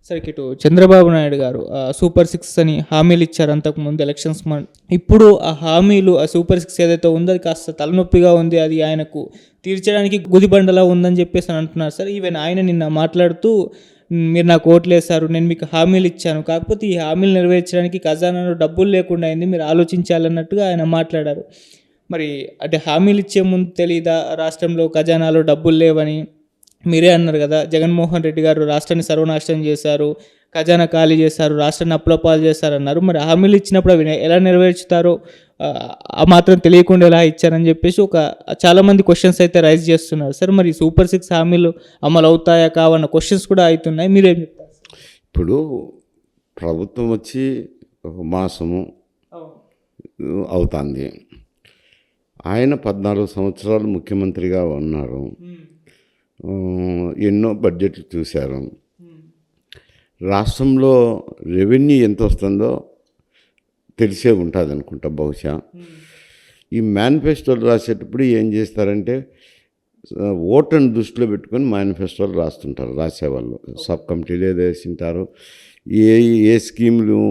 సరే ఇటు చంద్రబాబు నాయుడు గారు సూపర్ సిక్స్ అని హామీలు ఇచ్చారు అంతకుముందు ఎలక్షన్స్ ఇప్పుడు ఆ హామీలు ఆ సూపర్ సిక్స్ ఏదైతే ఉందో అది కాస్త తలనొప్పిగా ఉంది, అది ఆయనకు తీర్చడానికి గుదిబండలా ఉందని చెప్పేసి అని అంటున్నారు సార్. ఈవెన్ ఆయన నిన్న మాట్లాడుతూ మీరు నాకు ఓట్లు వేశారు, నేను మీకు హామీలు ఇచ్చాను, కాకపోతే ఈ హామీలు నెరవేర్చడానికి ఖజానాలో డబ్బులు లేకుండా అయింది, మీరు ఆలోచించాలన్నట్టుగా ఆయన మాట్లాడారు. మరి అంటే హామీలు ఇచ్చే ముందు తెలీదా రాష్ట్రంలో ఖజానాలో డబ్బులు లేవని? మీరే అన్నారు కదా, జగన్మోహన్ రెడ్డి గారు రాష్ట్రాన్ని సర్వనాశనం చేశారు, ఖజానా ఖాళీ చేశారు, రాష్ట్రాన్ని అప్పులపాలు చేశారన్నారు. మరి హామీలు ఇచ్చినప్పుడు అవి ఎలా నెరవేర్చుతారో ఆ మాత్రం తెలియకుండా ఎలా ఇచ్చారని చెప్పేసి చాలామంది క్వశ్చన్స్ అయితే రైజ్ చేస్తున్నారు సార్. మరి సూపర్ సిక్స్ హామీలు అమలు అవుతాయా కావన్న క్వశ్చన్స్ కూడా అవుతున్నాయి, మీరేం చెప్తారు? ఇప్పుడు ప్రభుత్వం వచ్చి ఒక మాసము అవుతుంది. ఆయన 14 సంవత్సరాలు ముఖ్యమంత్రిగా ఉన్నారు. ఎన్నో బడ్జెట్లు చూశారు. రాష్ట్రంలో రెవెన్యూ ఎంత వస్తుందో తెలిసే ఉంటుంది అనుకుంటా బహుశా. ఈ మేనిఫెస్టోలు రాసేటప్పుడు ఏం చేస్తారంటే ఓట్లను దృష్టిలో పెట్టుకొని మేనిఫెస్టోలు రాస్తుంటారు రాసేవాళ్ళు. సబ్ కమిటీలు ఏదో వేసింటారు, ఏ స్కీములు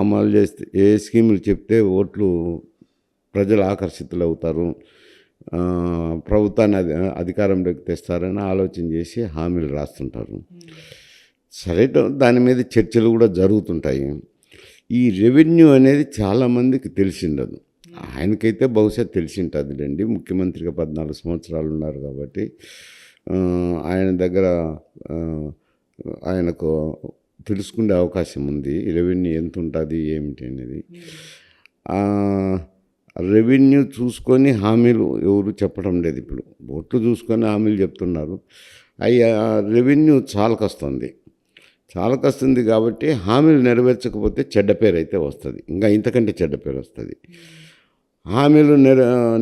అమలు చేస్తే, ఏ స్కీములు చెప్తే ఓట్లు ప్రజలు ఆకర్షితులు అవుతారు, ప్రభుత్వాన్ని అధికారంలోకి తెస్తారని ఆలోచన చేసి హామీలు రాస్తుంటారు. సరే, దాని మీద చర్చలు కూడా జరుగుతుంటాయి. ఈ రెవెన్యూ అనేది చాలామందికి తెలిసిండదు. ఆయనకైతే బహుశా తెలిసింటుందిలేండి, ముఖ్యమంత్రిగా 14 సంవత్సరాలు ఉన్నారు కాబట్టి ఆయన దగ్గర ఆయనకు తెలుసుకునే అవకాశం ఉంది, రెవెన్యూ ఎంత ఉంటుంది ఏమిటి అనేది. రెవెన్యూ చూసుకొని హామీలు ఎవరు చెప్పడం లేదు. ఇప్పుడు ఓట్లు చూసుకొని హామీలు చెప్తున్నారు. రెవెన్యూ చాలకొస్తుంది కాబట్టి హామీలు నెరవేర్చకపోతే చెడ్డ పేరు అయితే వస్తుంది, ఇంకా ఇంతకంటే చెడ్డ పేరు వస్తుంది. హామీలు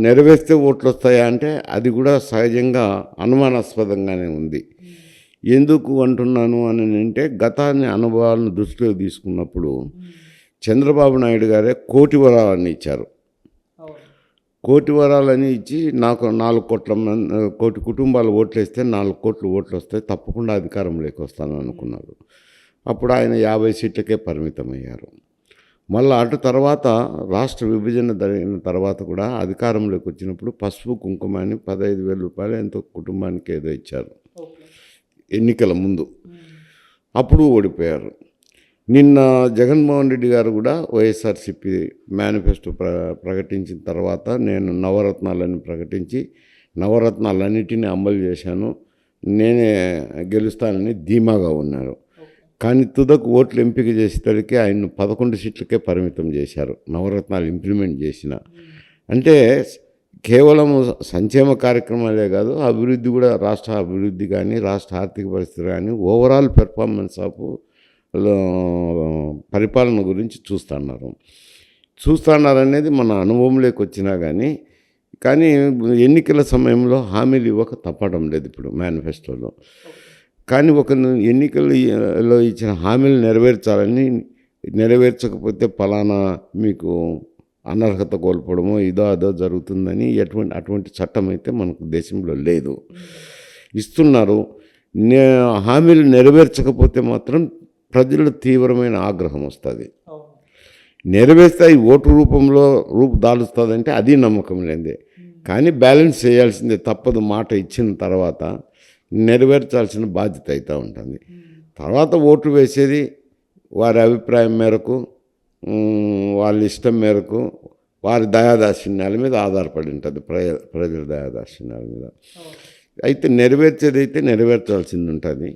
నెరవేర్స్తే ఓట్లు వస్తాయా అంటే అది కూడా సహజంగా అనుమానాస్పదంగానే ఉంది. ఎందుకు అంటున్నాను అని అంటే, గతాన్ని అనుభవాలను దృష్టిలో తీసుకున్నప్పుడు చంద్రబాబు నాయుడు గారే కోటి వరాలన్నీ ఇచ్చారు. కోటి వరాలని ఇచ్చి నాకు 4 కోటి కుటుంబాలు ఓట్లు వేస్తే 4 కోట్లు ఓట్లు వస్తాయి, తప్పకుండా అధికారంలోకి వస్తాను అనుకున్నారు. అప్పుడు ఆయన 50 సీట్లకే పరిమితమయ్యారు. మళ్ళీ అటు తర్వాత రాష్ట్ర విభజన జరిగిన తర్వాత కూడా అధికారంలోకి వచ్చినప్పుడు పసుపు కుంకుమ అని 15,000 రూపాయలు ఎంతో కుటుంబానికి ఏదో ఇచ్చారు ఎన్నికల ముందు. అప్పుడు ఓడిపోయారు. నిన్న జగన్మోహన్ రెడ్డి గారు కూడా వైఎస్ఆర్సీపీ మేనిఫెస్టో ప్రకటించిన తర్వాత నేను నవరత్నాలని ప్రకటించి నవరత్నాలన్నిటినీ అమలు చేశాను, నేనే గెలుస్తానని ధీమాగా ఉన్నారు. కానీ తుదకు ఓట్లు ఎంపిక చేసేసరికి ఆయన 11 సీట్లకే పరిమితం చేశారు నవరత్నాలు ఇంప్లిమెంట్ చేసిన. అంటే కేవలం సంక్షేమ కార్యక్రమాలే కాదు, అభివృద్ధి కూడా, రాష్ట్ర అభివృద్ధి కానీ రాష్ట్ర ఆర్థిక పరిస్థితి కానీ ఓవరాల్ పెర్ఫార్మెన్స్ ఆఫ్ పరిపాలన గురించి చూస్తున్నారు అనేది మన అనుభవంలోకి వచ్చినా కానీ ఎన్నికల సమయంలో హామీలు ఇవ్వక తప్పడం లేదు ఇప్పుడు మేనిఫెస్టోలో. కానీ ఒక ఎన్నికల్లో ఇచ్చిన హామీలు నెరవేర్చకపోతే ఫలానా మీకు అనర్హత కోల్పోవడమో అదో జరుగుతుందని అటువంటి చట్టం అయితే మనకు దేశంలో లేదు. ఇస్తున్నారు. హామీలు నెరవేర్చకపోతే మాత్రం ప్రజలు తీవ్రమైన ఆగ్రహం వస్తుంది. నెరవేర్స్తే ఓటు రూపంలో దాలుస్తుందంటే అది నమ్మకం లేదే. కానీ బ్యాలెన్స్ చేయాల్సిందే, తప్పదు. మాట ఇచ్చిన తర్వాత నెరవేర్చాల్సిన బాధ్యత అయితే ఉంటుంది. తర్వాత ఓటు వేసేది వారి అభిప్రాయం మేరకు, వాళ్ళ ఇష్టం మేరకు, వారి దయాదాక్షిణ్యాల మీద ఆధారపడి ఉంటుంది, ప్రజల దయాదాక్షిణ్యాల మీద. అయితే నెరవేర్చేదైతే నెరవేర్చాల్సింది ఉంటుంది.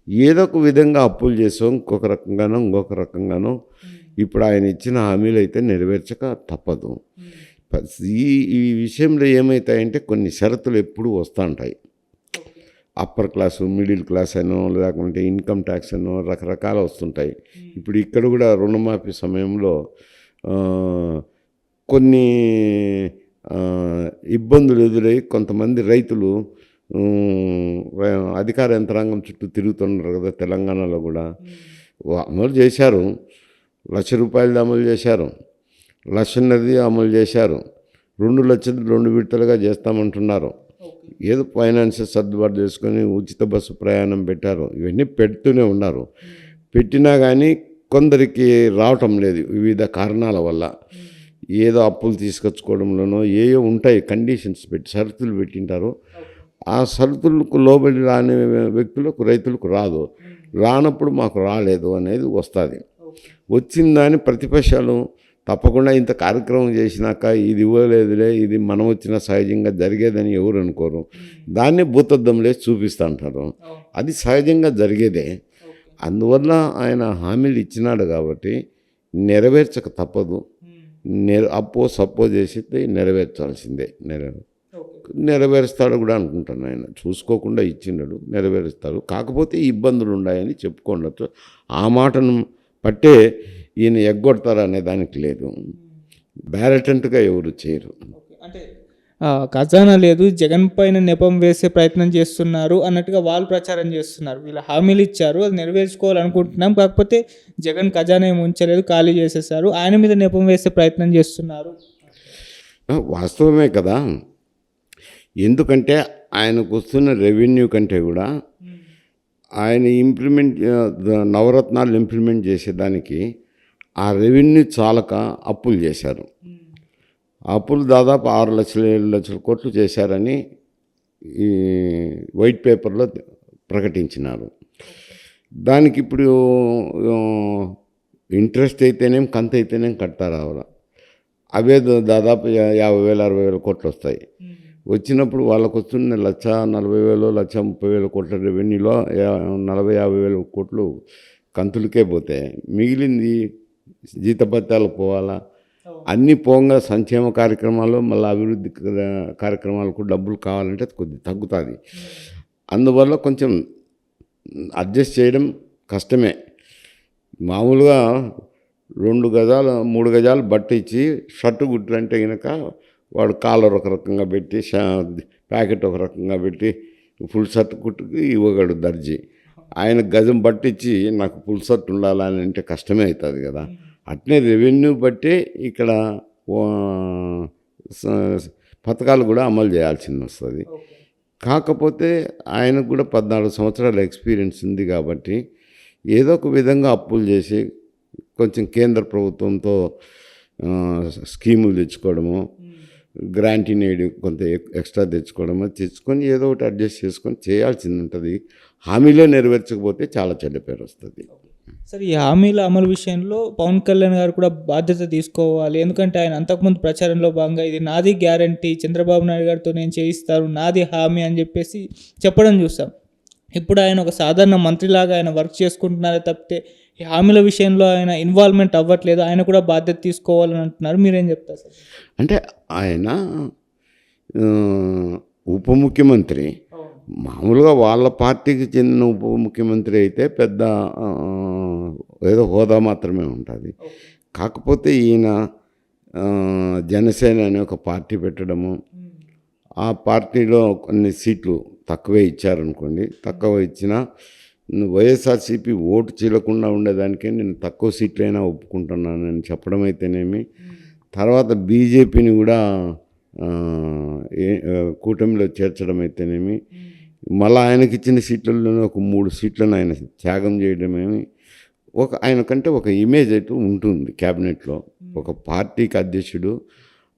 ఏదో ఒక విధంగా అప్పులు చేసాం, ఇంకొక రకంగానో ఇప్పుడు ఆయన ఇచ్చిన హామీలు అయితే నెరవేర్చక తప్పదు. ఈ విషయంలో ఏమవుతాయంటే కొన్ని షరతులు ఎప్పుడూ వస్తూ ఉంటాయి. అప్పర్ క్లాసు, మిడిల్ క్లాస్ అనో, లేకుంటే ఇన్కమ్ ట్యాక్స్ అనో, రకరకాలు వస్తుంటాయి. ఇప్పుడు ఇక్కడ కూడా రుణమాఫీ సమయంలో కొన్ని ఇబ్బందులు ఎదురై కొంతమంది రైతులు అధికార యంత్రాంగం చుట్టూ తిరుగుతున్నారు కదా. తెలంగాణలో కూడా అమలు చేశారు, 1,00,000 రూపాయలది అమలు చేశారు, 1,50,000 అమలు చేశారు, 2 లక్షలు 2 విడతలుగా చేస్తామంటున్నారు. ఏదో ఫైనాన్స్ సర్దుబాటు చేసుకొని ఉచిత బస్సు ప్రయాణం పెట్టారు. ఇవన్నీ పెడుతూనే ఉన్నారు. పెట్టినా కానీ కొందరికి రావటం లేదు వివిధ కారణాల వల్ల. ఏదో అప్పులు తీసుకొచ్చుకోవడంలోనో ఏయో ఉంటాయి కండిషన్స్ పెట్టి షరతులు పెట్టింటారు. ఆ షరతులకు లోబడి రాని వ్యక్తులకు రైతులకు రాదు. రానప్పుడు మాకు రాలేదు అనేది వస్తుంది. వచ్చిందని ప్రతిపక్షాలు తప్పకుండా ఇంత కార్యక్రమం చేసినాక ఇది ఇవ్వలేదులే, ఇది మనం వచ్చిన సహజంగా జరిగేదని ఎవరు అనుకోరు. దాన్ని భూతద్దం లేసి చూపిస్తూ అంటారు. అది సహజంగా జరిగేదే. అందువల్ల ఆయన హామీలు ఇచ్చినాడు కాబట్టి నెరవేర్చక తప్పదు. అప్పో సప్పో చేసి నెరవేర్చాల్సిందే. నెరవేరుస్తాడు కూడా అనుకుంటాను. ఆయన చూసుకోకుండా ఇచ్చినాడు, నెరవేరుస్తాడు. కాకపోతే ఇబ్బందులు ఉన్నాయని చెప్పుకోండొచ్చు. ఆ మాటను పట్టే ఈయన ఎగ్గొడతారు అనే దానికి లేదు. బ్యాలెటెంట్గా ఎవరు చేయరు. అంటే ఖజానా లేదు, జగన్ పైన నెపం వేసే ప్రయత్నం చేస్తున్నారు అన్నట్టుగా వాళ్ళు ప్రచారం చేస్తున్నారు. వీళ్ళు హామీలు ఇచ్చారు, అది నెరవేర్చుకోవాలనుకుంటున్నాం, కాకపోతే జగన్ ఖజానా ఏమి ఉంచలేదు, ఖాళీ చేసేసారు, ఆయన మీద నెపం వేసే ప్రయత్నం చేస్తున్నారు. వాస్తవమే కదా. ఎందుకంటే ఆయనకు వస్తున్న రెవెన్యూ కంటే కూడా ఆయన నవరత్నాలు ఇంప్లిమెంట్ చేసేదానికి ఆ రెవెన్యూ చాలక అప్పులు చేశారు. అప్పులు దాదాపు 6 లక్షలు 7 లక్షల కోట్లు చేశారని ఈ వైట్ పేపర్లో ప్రకటించినారు. దానికి ఇప్పుడు ఇంట్రెస్ట్ అయితేనేం కంత అయితేనేం కడతారు. అవే దాదాపు 50,000 60,000 కోట్లు వస్తాయి. వచ్చినప్పుడు వాళ్ళకు వస్తున్న 1,40,000 1,30,000 కోట్ల రెవెన్యూలో 40,000-50,000 కోట్లు కంతులకే పోతే మిగిలింది జీతభత్యాలు పోవాలా. అన్నీ పోగా సంక్షేమ కార్యక్రమాలు మళ్ళీ అభివృద్ధి కార్యక్రమాలకు డబ్బులు కావాలంటే కొద్ది తగ్గుతుంది. అందువల్ల కొంచెం అడ్జస్ట్ చేయడం కష్టమే. మామూలుగా 2 గజాలు 3 గజాలు బట్ట ఇచ్చి షర్టు గుట్లంటే కనుక వాడు కాలర్ ఒక రకంగా పెట్టి ప్యాకెట్ ఒక రకంగా పెట్టి ఫుల్ షర్ట్ కుట్టుకి ఇవ్వగలడు దర్జీ. ఆయన గజం బట్టిచ్చి నాకు ఫుల్ షర్ట్ ఉండాలని అంటే కష్టమే అవుతుంది కదా. అట్నే రెవెన్యూ బట్టి ఇక్కడ పథకాలు కూడా అమలు చేయాల్సింది వస్తుంది. కాకపోతే ఆయనకు కూడా 14 సంవత్సరాల ఎక్స్పీరియన్స్ ఉంది కాబట్టి ఏదో ఒక విధంగా అప్పులు చేసి కొంచెం కేంద్ర ప్రభుత్వంతో స్కీములు తెచ్చుకోవడము, గ్రాంటీన్ ఎయిడ్ కొంత ఎక్స్ట్రా తెచ్చుకొని ఏదో ఒకటి అడ్జస్ట్ చేసుకొని చేయాల్సింది ఉంటుంది. హామీలో నెరవేర్చకపోతే చాలా చెడ్డ పేరు వస్తుంది. సరే, ఈ హామీల అమలు విషయంలో పవన్ కళ్యాణ్ గారు కూడా బాధ్యత తీసుకోవాలి. ఎందుకంటే ఆయన అంతకుముందు ప్రచారంలో భాగంగా ఇది నాది గ్యారంటీ, చంద్రబాబు నాయుడు గారితో నేను చేయిస్తాను, నాది హామీ అని చెప్పేసి చెప్పడం చూస్తాం. ఇప్పుడు ఆయన ఒక సాధారణ మంత్రిలాగా ఆయన వర్క్ చేసుకుంటున్నారే తప్పితే ఈ హామీల విషయంలో ఆయన ఇన్వాల్వ్మెంట్ అవ్వట్లేదు. ఆయన కూడా బాధ్యత తీసుకోవాలని అంటున్నారు. మీరేం చెప్తారు సార్? అంటే ఆయన ఉప ముఖ్యమంత్రి, మామూలుగా వాళ్ళ పార్టీకి చెందిన ఉప ముఖ్యమంత్రి అయితే పెద్ద ఏదో హోదా మాత్రమే ఉంటుంది. కాకపోతే ఈయన జనసేన అనే ఒక పార్టీ పెట్టడము, ఆ పార్టీలో కొన్ని సీట్లు తక్కువే ఇచ్చారనుకోండి. తక్కువ ఇచ్చినా వైఎస్ఆర్సీపీ ఓటు చీలకుండా ఉండేదానికే నేను తక్కువ సీట్లైనా ఒప్పుకుంటున్నానని చెప్పడం అయితేనేమి, తర్వాత బీజేపీని కూడా కూటమిలో చేర్చడం అయితేనేమి, మళ్ళీ ఆయనకి ఇచ్చిన సీట్లలోనే ఒక 3 సీట్లను ఆయన త్యాగం చేయడమేమి, ఆయనకంటే ఒక ఇమేజ్ అయితే ఉంటుంది క్యాబినెట్లో. ఒక పార్టీకి అధ్యక్షుడు,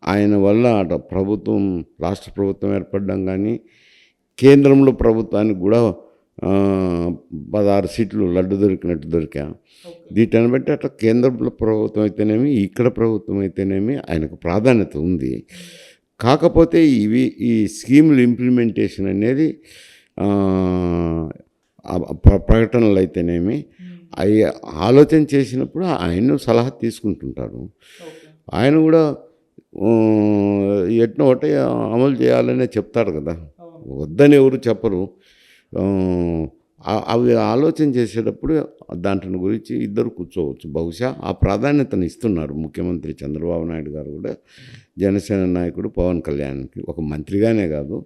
ఆయన వల్ల అటు ప్రభుత్వం రాష్ట్ర ప్రభుత్వం ఏర్పడడం కానీ కేంద్రంలో ప్రభుత్వానికి కూడా 16 సీట్లు లడ్డు దొరికినట్టు దొరికా. వీటిని బట్టి అట్లా కేంద్రంలో ప్రభుత్వం అయితేనేమి ఇక్కడ ప్రభుత్వం అయితేనేమి ఆయనకు ప్రాధాన్యత ఉంది. కాకపోతే ఈ స్కీముల ఇంప్లిమెంటేషన్ అనేది ప్రకటనలు అయితేనేమి అవి ఆలోచన చేసినప్పుడు ఆయన సలహా తీసుకుంటుంటారు. ఆయన కూడా ఎట్నో ఒకటి అమలు చేయాలనే చెప్తారు కదా, వద్దని ఎవరు చెప్పరు. అవి ఆలోచన చేసేటప్పుడు దాంట్లో గురించి ఇద్దరు కూర్చోవచ్చు. బహుశా ఆ ప్రాధాన్యతను ఇస్తున్నారు ముఖ్యమంత్రి చంద్రబాబు నాయుడు గారు కూడా జనసేన నాయకుడు పవన్ కళ్యాణ్కి, ఒక మంత్రిగానే కాదు